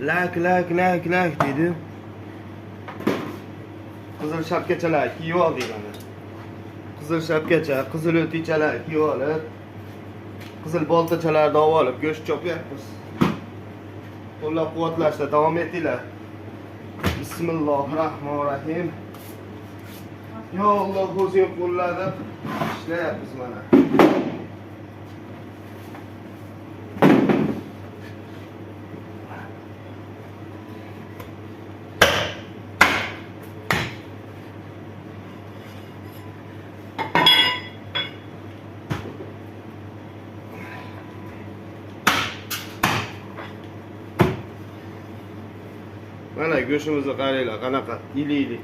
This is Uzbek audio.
lak lak lak lak deydi. Qizil shapkachalar kiyib oldik mana. Qizil shapkacha, qizil o'tichalar kiyib olib, qizil boltachalarni olib olib go'sht chopyapmiz. Qo'llab-quvvatlashda davom etinglar. Bismillahirrohmanirrohim. Yo Alloh, o'zing qo'lladib ishlayapmiz mana. Mana go'shtimizni qaranglar, qanaqa ili-ili.